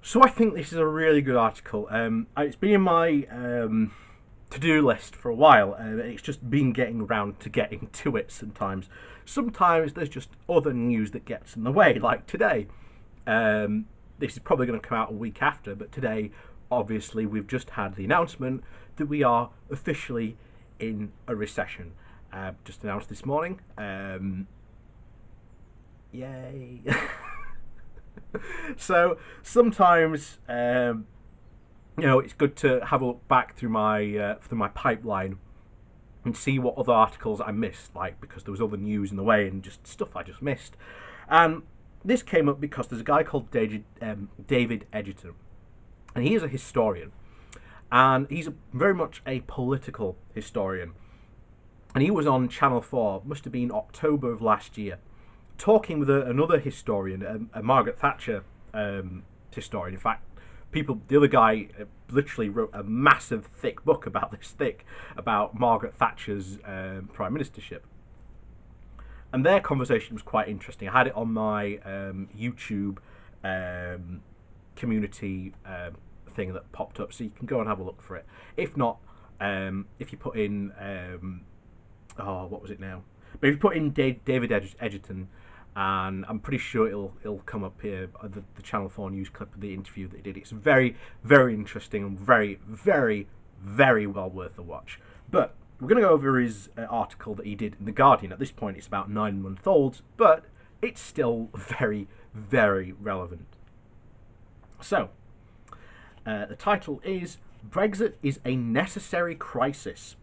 So I think this is a really good article. It's been in my to-do list for a while, and it's just been getting around to getting to it sometimes. Sometimes there's just other news that gets in the way, like today. This is probably going to come out a week after, but today, obviously, we've just had the announcement that we are officially in a recession. Just announced this morning. Yay. So sometimes it's good to have a look back through my pipeline and see what other articles I missed, like because there was other news in the way and just stuff I just missed. And this came up because there's a guy called David Edgerton, and he is a historian, and he's very much a political historian. And he was on Channel 4, must have been October of last year, talking with another historian, a Margaret Thatcher historian. In fact, the other guy literally wrote a massive, thick book about Margaret Thatcher's prime ministership. And their conversation was quite interesting. I had it on my YouTube community thing that popped up, so you can go and have a look for it. If not, if you put in what was it now? But if you put in David Edgerton, and I'm pretty sure it'll come up here, the Channel 4 news clip of the interview that he did. It's very, very interesting and very, very, very well worth a watch. But we're going to go over his article that he did in The Guardian. At this point, it's about 9 months old, but it's still very, very relevant. So, the title is Brexit is a Necessary Crisis.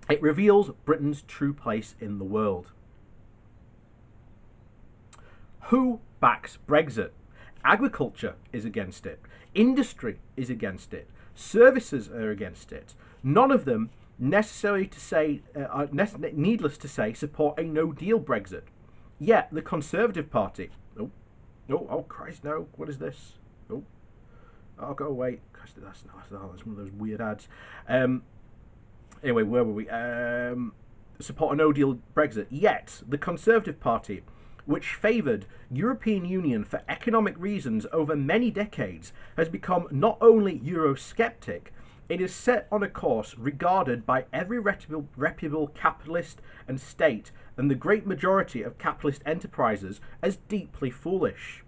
It reveals Britain's true place in the world. Who backs Brexit? Agriculture is against it. Industry is against it. Services are against it. None of them, needless to say, support a no-deal Brexit. Yet the Conservative Party... Oh, Christ, no. What is this? Oh, go away. Christ, that's one of those weird ads. Anyway, where were we? Support a no-deal Brexit. Yet the Conservative Party, which favoured European Union for economic reasons over many decades, has become not only Eurosceptic, it is set on a course regarded by every reputable capitalist and state and the great majority of capitalist enterprises as deeply foolish.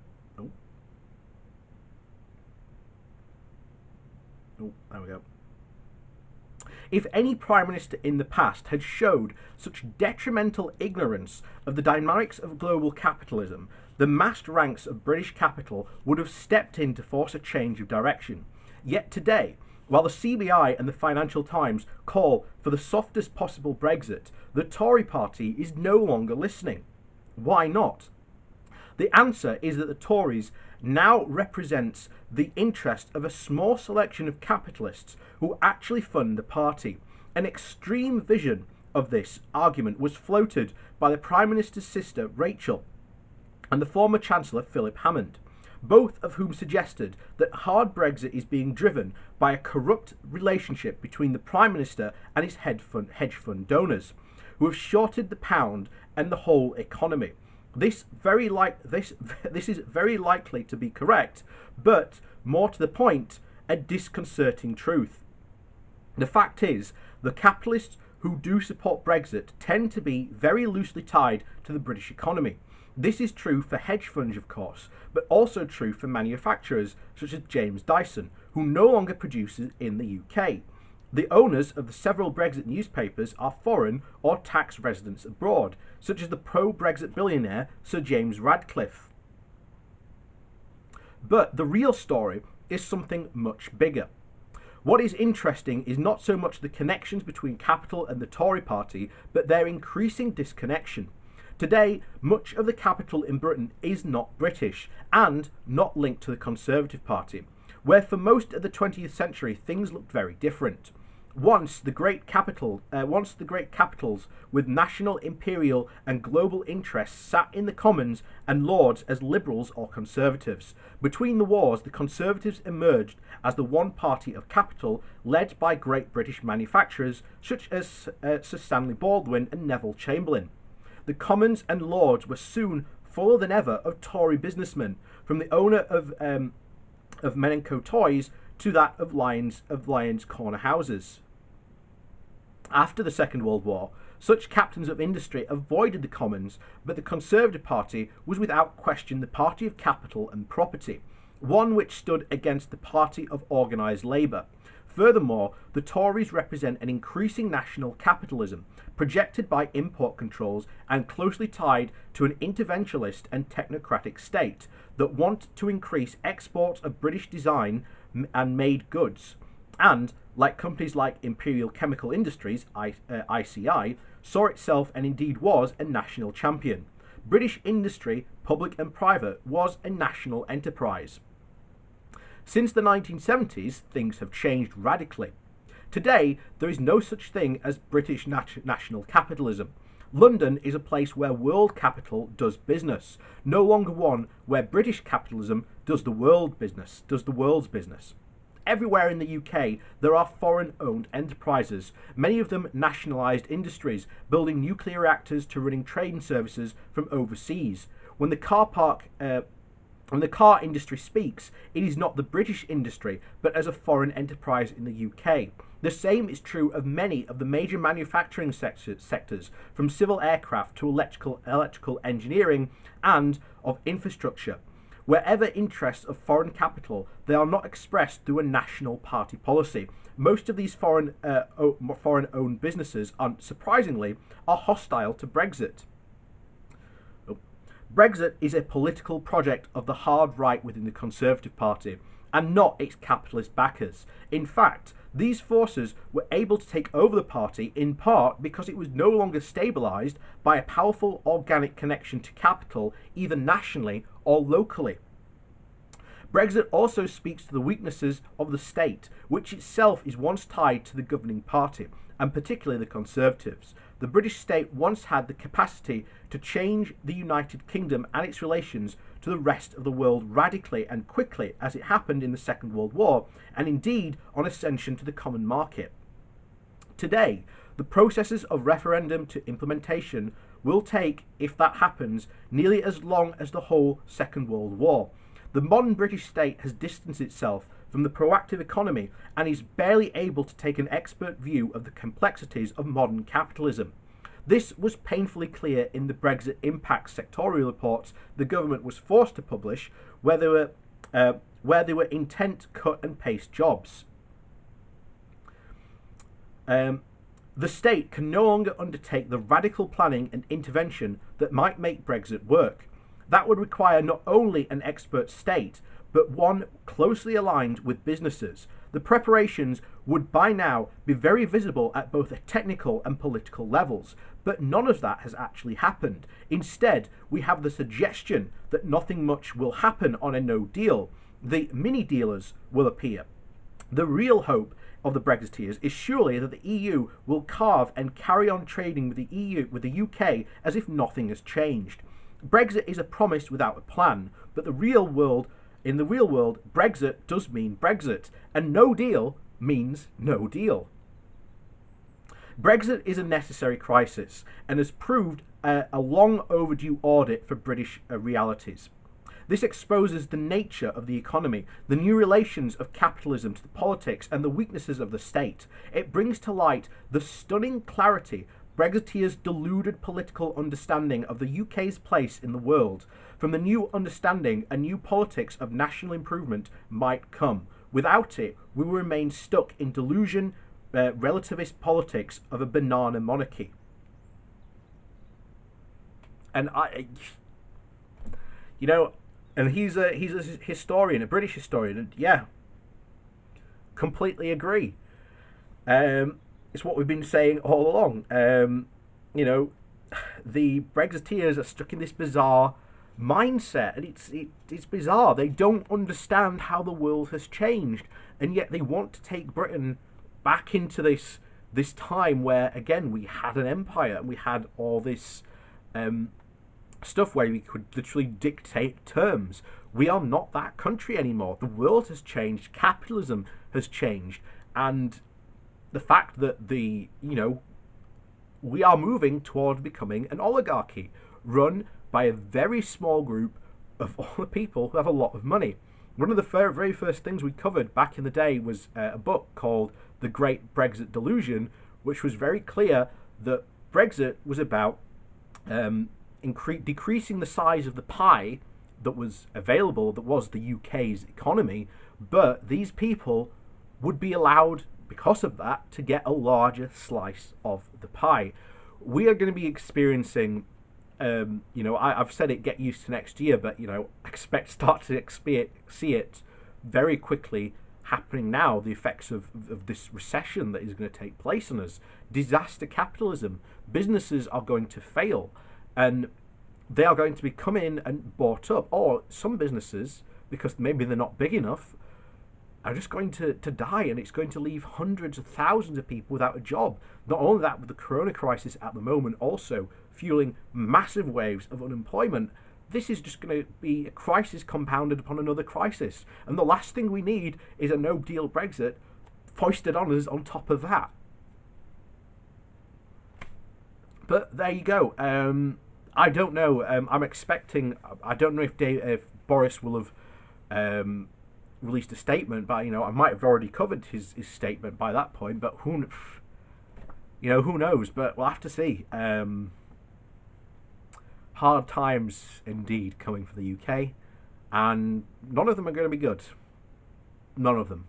There we go. If any Prime Minister in the past had showed such detrimental ignorance of the dynamics of global capitalism, the massed ranks of British capital would have stepped in to force a change of direction. Yet today, while the CBI and the Financial Times call for the softest possible Brexit, the Tory party is no longer listening. Why not? The answer is that the Tories now represents the interest of a small selection of capitalists who actually fund the party. An extreme vision of this argument was floated by the Prime Minister's sister Rachel and the former Chancellor Philip Hammond, both of whom suggested that hard Brexit is being driven by a corrupt relationship between the Prime Minister and his hedge fund donors, who have shorted the pound and the whole economy. This is very likely to be correct, but more to the point, a disconcerting truth. The fact is, the capitalists who do support Brexit tend to be very loosely tied to the British economy. This is true for hedge funds, of course, but also true for manufacturers such as James Dyson, who no longer produces in the UK. The owners of the several Brexit newspapers are foreign or tax residents abroad, such as the pro-Brexit billionaire Sir James Radcliffe. But the real story is something much bigger. What is interesting is not so much the connections between capital and the Tory party, but their increasing disconnection. Today, much of the capital in Britain is not British and not linked to the Conservative Party, where for most of the 20th century things looked very different. Once the great capitals with national, imperial and global interests sat in the Commons and Lords as Liberals or Conservatives. Between the wars, the Conservatives emerged as the one party of capital led by great British manufacturers such as Sir Stanley Baldwin and Neville Chamberlain. The Commons and Lords were soon fuller than ever of Tory businessmen, from the owner of of Menenco toys to that of Lions' corner houses. After the Second World War, such captains of industry avoided the Commons, but the Conservative Party was without question the party of capital and property, one which stood against the party of organised labour. Furthermore, the Tories represent an increasing national capitalism, projected by import controls and closely tied to an interventionist and technocratic state that want to increase exports of British design and made goods, and, like companies like Imperial Chemical Industries, ICI, saw itself and indeed was a national champion. British industry, public and private, was a national enterprise. Since the 1970s, things have changed radically. Today, there is no such thing as British national capitalism. London is a place where world capital does business, no longer one where British capitalism does the world's business. Everywhere in the UK, there are foreign-owned enterprises, many of them nationalised industries, building nuclear reactors to running train services from overseas. When the car industry speaks, it is not the British industry, but as a foreign enterprise in the UK. The same is true of many of the major manufacturing sectors, from civil aircraft to electrical engineering, and of infrastructure. Wherever interests of foreign capital, they are not expressed through a national party policy. Most of these foreign-owned businesses, surprisingly, are hostile to Brexit. Brexit is a political project of the hard right within the Conservative Party, and not its capitalist backers. In fact, these forces were able to take over the party in part because it was no longer stabilised by a powerful organic connection to capital, either nationally or locally. Brexit also speaks to the weaknesses of the state, which itself is once tied to the governing party, and particularly the Conservatives. The British state once had the capacity to change the United Kingdom and its relations to the rest of the world radically and quickly, as it happened in the Second World War, and indeed on ascension to the common market. Today, the processes of referendum to implementation will take, if that happens, nearly as long as the whole Second World War. The modern British state has distanced itself from the proactive economy and is barely able to take an expert view of the complexities of modern capitalism. This was painfully clear in the Brexit impact sectorial reports the government was forced to publish, where they were intent cut and paste jobs. The state can no longer undertake the radical planning and intervention that might make Brexit work. That would require not only an expert state, but one closely aligned with businesses. The preparations would by now be very visible at both a technical and political levels, but none of that has actually happened. Instead, we have the suggestion that nothing much will happen on a no deal. The mini dealers will appear. The real hope of the Brexiteers is surely that the EU will carve and carry on trading with with the UK as if nothing has changed. Brexit is a promise without a plan, but in the real world, Brexit does mean Brexit, and no deal means no deal. Brexit is a necessary crisis and has proved a long overdue audit for British realities. This exposes the nature of the economy, the new relations of capitalism to the politics, and the weaknesses of the state. It brings to light the stunning clarity Brexiteers' deluded political understanding of the UK's place in the world. From the new understanding, a new politics of national improvement might come. Without it, we will remain stuck in delusion, relativist politics of a banana monarchy. And and he's a historian, a British historian, and yeah, completely agree. It's what we've been saying all along. The Brexiteers are stuck in this bizarre mindset, and it's bizarre. They don't understand how the world has changed, and yet they want to take Britain back into this time where, again, we had an empire and we had all this stuff where we could literally dictate terms. We are not that country anymore. The world has changed. Capitalism has changed, and the fact that we are moving toward becoming an oligarchy run by a very small group of all the people who have a lot of money. One of the very first things we covered back in the day was a book called The Great Brexit Delusion, which was very clear that Brexit was about decreasing the size of the pie that was available, that was the UK's economy, but these people would be allowed, because of that, to get a larger slice of the pie. We are going to be experiencing, I've said it, get used to next year, but expect start to see it very quickly happening now. The effects of this recession that is going to take place on us, disaster capitalism. Businesses are going to fail, and they are going to be come in and bought up, or some businesses, because maybe they're not big enough, are just going to die, and it's going to leave hundreds of thousands of people without a job. Not only that, with the corona crisis at the moment also fueling massive waves of unemployment, this is just going to be a crisis compounded upon another crisis. And the last thing we need is a no-deal Brexit foisted on us on top of that. But there you go. I don't know. I'm expecting. I don't know if Boris will have released a statement, but I might have already covered his statement by that point. But who knows? But we'll have to see. Hard times indeed coming for the UK, and none of them are going to be good. None of them.